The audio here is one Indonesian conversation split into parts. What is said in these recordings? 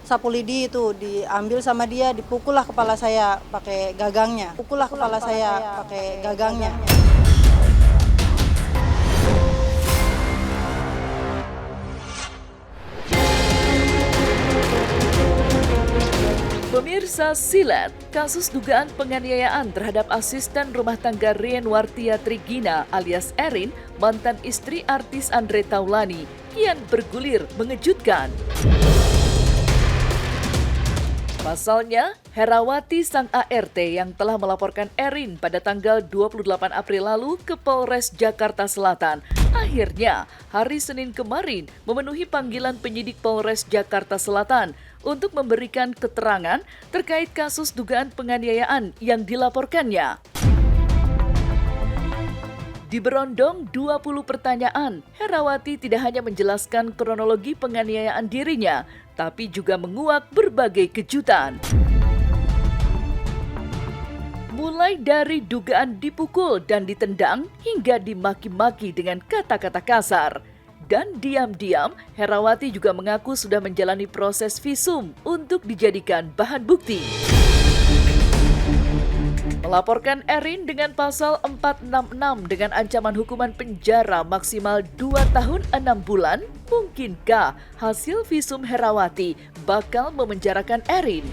sapu lidi itu diambil sama dia, dipukullah kepala saya pakai gagangnya. Pukullah kepala saya pakai gagangnya. Pemirsa, silat kasus dugaan penganiayaan terhadap asisten rumah tangga Rien Wartia Trigina alias Erin, mantan istri artis Andre Taulani, kian bergulir mengejutkan. Pasalnya, Herawati sang ART yang telah melaporkan Erin pada tanggal 28 April lalu ke Polres Jakarta Selatan, akhirnya hari Senin kemarin memenuhi panggilan penyidik Polres Jakarta Selatan untuk memberikan keterangan terkait kasus dugaan penganiayaan yang dilaporkannya. Diberondong 20 pertanyaan, Herawati tidak hanya menjelaskan kronologi penganiayaan dirinya, tapi juga menguak berbagai kejutan. Mulai dari dugaan dipukul dan ditendang hingga dimaki-maki dengan kata-kata kasar. Dan diam-diam, Herawati juga mengaku sudah menjalani proses visum untuk dijadikan bahan bukti. Melaporkan Erin dengan pasal 466 dengan ancaman hukuman penjara maksimal 2 tahun 6 bulan, mungkinkah hasil visum Herawati bakal memenjarakan Erin?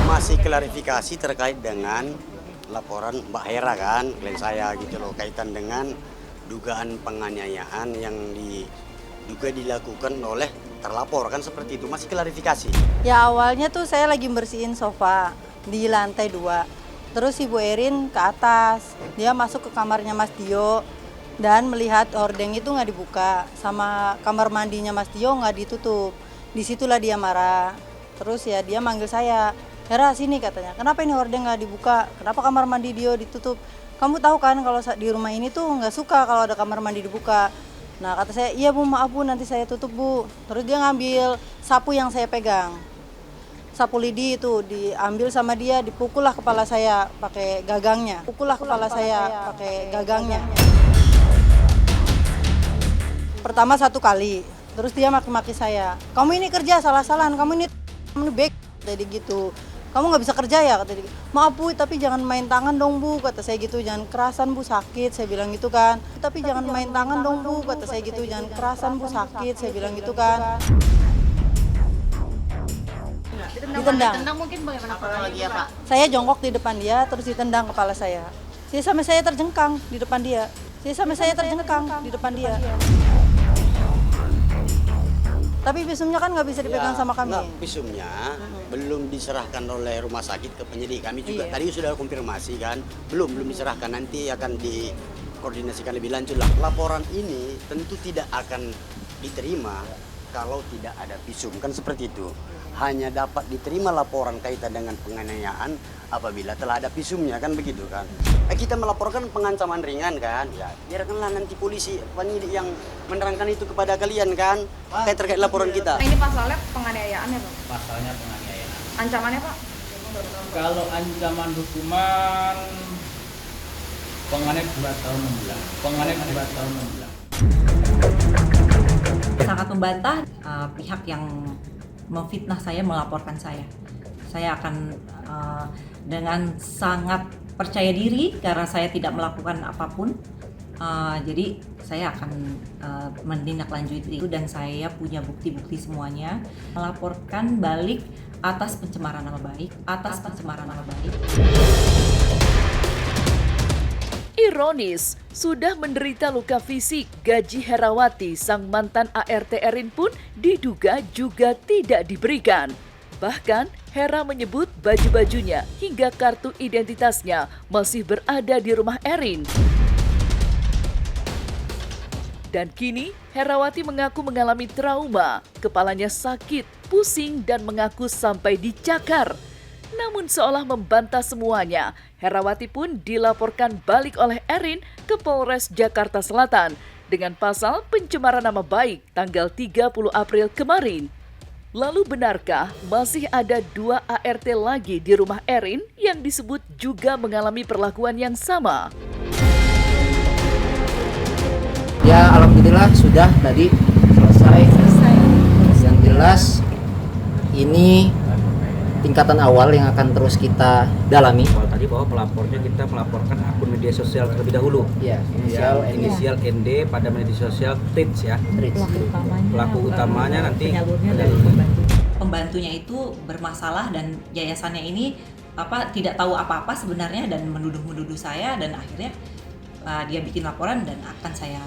Masih klarifikasi terkait dengan laporan Mbak Hera kan, klien saya gitu loh, kaitan dengan dugaan penganiayaan yang diduga dilakukan oleh terlapor kan seperti itu, masih klarifikasi. Ya awalnya tuh saya lagi bersihin sofa di lantai 2. Terus Ibu Erin ke atas, dia masuk ke kamarnya Mas Dio dan melihat hordeng itu nggak dibuka, sama kamar mandinya Mas Dio nggak ditutup. Disitulah dia marah. Terus ya dia manggil saya, Hera sini katanya, kenapa ini hordeng nggak dibuka? Kenapa kamar mandi Dio ditutup? Kamu tahu kan kalau di rumah ini tuh nggak suka kalau ada kamar mandi dibuka. Nah kata saya, iya Bu, maaf Bu, nanti saya tutup Bu. Terus dia ngambil sapu yang saya pegang. Sapu lidi itu diambil sama dia, dipukullah kepala saya pakai gagangnya. Pukullah kepala saya pakai gagangnya. Pertama 1 kali, terus dia maki-maki saya. Kamu ini kerja salah-salahan, kamu ini baik, jadi gitu. Kamu nggak bisa kerja ya, kata dia. Maaf Bu, tapi jangan main tangan dong Bu, kata saya gitu. Jangan kerasan Bu, sakit, saya bilang gitu kan. Tapi jangan main tangan dong Bu, kata saya gitu. Jangan kerasan Bu, sakit, saya bilang gitu kan. Ditendang. Ditendang mungkin bagaimana kronologi ya Pak? Saya jongkok di depan dia, terus ditendang kepala saya. Sampai saya terjengkang di depan dia. Sampai saya terjengkang di depan dia. Tapi visumnya kan nggak bisa dipegang sama kami. Visumnya belum diserahkan oleh rumah sakit ke penyidik. Kami juga tadi sudah konfirmasi kan, belum diserahkan, nanti akan dikoordinasikan lebih lanjut lah. Laporan ini tentu tidak akan diterima kalau tidak ada visum, kan seperti itu. Hanya dapat diterima laporan kaitan dengan penganiayaan apabila telah ada visumnya, kan begitu kan. Kita melaporkan pengancaman ringan kan, ya biarkanlah nanti polisi penyidik yang menerangkan itu kepada kalian kan, terkait laporan kita. Ini pasalnya penganiayaan ya Pak? Pasalnya penganiayaan. Ancamannya Pak? Kalau ancaman hukuman penganiayaan 2 tahun 6 bulan. Penganiayaan 2 tahun 6 bulan. Sangat membantah pihak yang memfitnah saya, melaporkan saya. Saya akan dengan sangat percaya diri karena saya tidak melakukan apapun. Jadi saya akan menindaklanjuti itu dan saya punya bukti-bukti semuanya. Melaporkan balik atas pencemaran nama baik, Ironis, sudah menderita luka fisik, gaji Herawati sang mantan ART Erin pun diduga juga tidak diberikan. Bahkan, Hera menyebut baju-bajunya hingga kartu identitasnya masih berada di rumah Erin. Dan kini, Herawati mengaku mengalami trauma, kepalanya sakit, pusing, dan mengaku sampai dicakar. Namun seolah membantah semuanya, Herawati pun dilaporkan balik oleh Erin ke Polres Jakarta Selatan dengan pasal pencemaran nama baik tanggal 30 April kemarin. Lalu benarkah masih ada 2 ART lagi di rumah Erin yang disebut juga mengalami perlakuan yang sama? Ya alhamdulillah sudah tadi selesai. jelas ini tingkatan awal yang akan terus kita dalami. Kalau tadi bahwa pelapornya kita melaporkan akun media sosial terlebih dahulu. Iya, Inisial ND pada media sosial Trits ya. Pelaku utamanya nanti Pembantunya itu bermasalah dan yayasannya ini tidak tahu apa-apa sebenarnya dan menuduh saya, dan akhirnya dia bikin laporan dan akan saya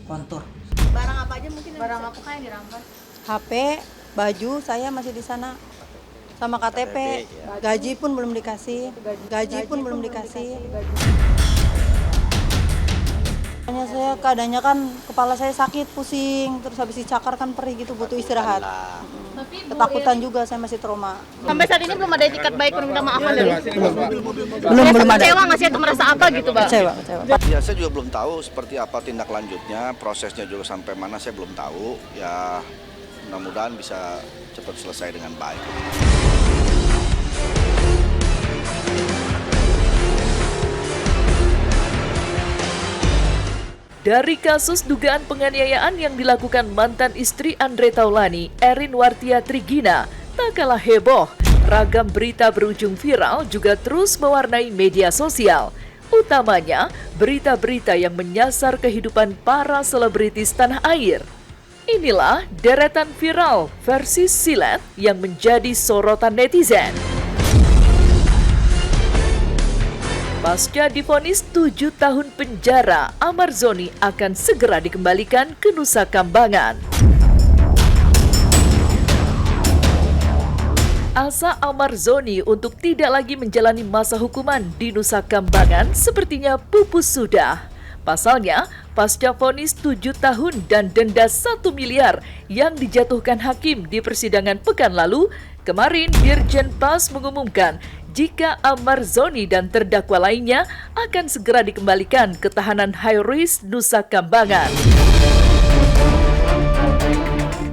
kontur. Barang apa aja mungkin? Barang apa yang dirampas? HP, baju saya masih di sana. Sama KTP, gaji pun belum dikasih. Keadaannya kan kepala saya sakit, pusing, terus habis dicakar kan perih gitu, butuh istirahat. Ketakutan juga, saya masih trauma. Sampai saat ini belum ada etikat baik perminta maafan dari Belum ada. Kecewa nggak sih atau merasa apa gitu, Mbak? Kecewa. Ya, saya juga belum tahu seperti apa tindak lanjutnya, prosesnya juga sampai mana saya belum tahu. Ya, mudah-mudahan bisa cepat selesai dengan baik. Dari kasus dugaan penganiayaan yang dilakukan mantan istri Andre Taulani, Erin Wartia Trigina, tak kalah heboh. Ragam berita berujung viral juga terus mewarnai media sosial. Utamanya, berita-berita yang menyasar kehidupan para selebritis tanah air. Inilah deretan viral versi silet yang menjadi sorotan netizen. Pasca divonis 7 tahun penjara, Amar Zoni akan segera dikembalikan ke Nusa Kambangan. Asa Amar Zoni untuk tidak lagi menjalani masa hukuman di Nusa Kambangan sepertinya pupus sudah. Pasalnya, pasca vonis 7 tahun dan denda 1 miliar yang dijatuhkan hakim di persidangan pekan lalu, kemarin Dirjen PAS mengumumkan jika Amar Zoni dan terdakwa lainnya akan segera dikembalikan ke tahanan high risk Nusa Kambangan.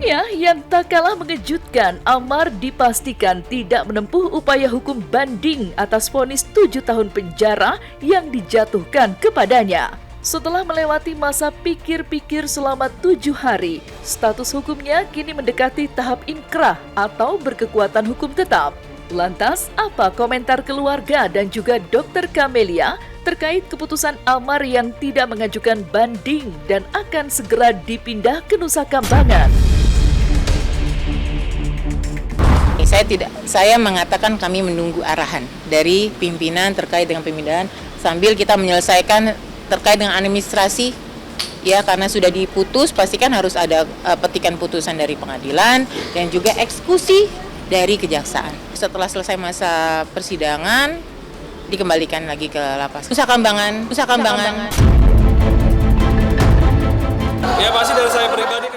Ya, yang tak kalah mengejutkan, Amar dipastikan tidak menempuh upaya hukum banding atas vonis 7 tahun penjara yang dijatuhkan kepadanya. Setelah melewati masa pikir-pikir selama 7 hari, status hukumnya kini mendekati tahap inkrah atau berkekuatan hukum tetap. Lantas, apa komentar keluarga dan juga Dr. Camelia terkait keputusan Amar yang tidak mengajukan banding dan akan segera dipindah ke Nusa Kambangan? Saya mengatakan kami menunggu arahan dari pimpinan terkait dengan pemindahan sambil kita menyelesaikan terkait dengan administrasi. Ya, karena sudah diputus, pastikan harus ada petikan putusan dari pengadilan dan juga eksekusi dari kejaksaan. Setelah selesai masa persidangan, dikembalikan lagi ke lapas Nusa Kambangan. Ya, pasti dari saya pribadi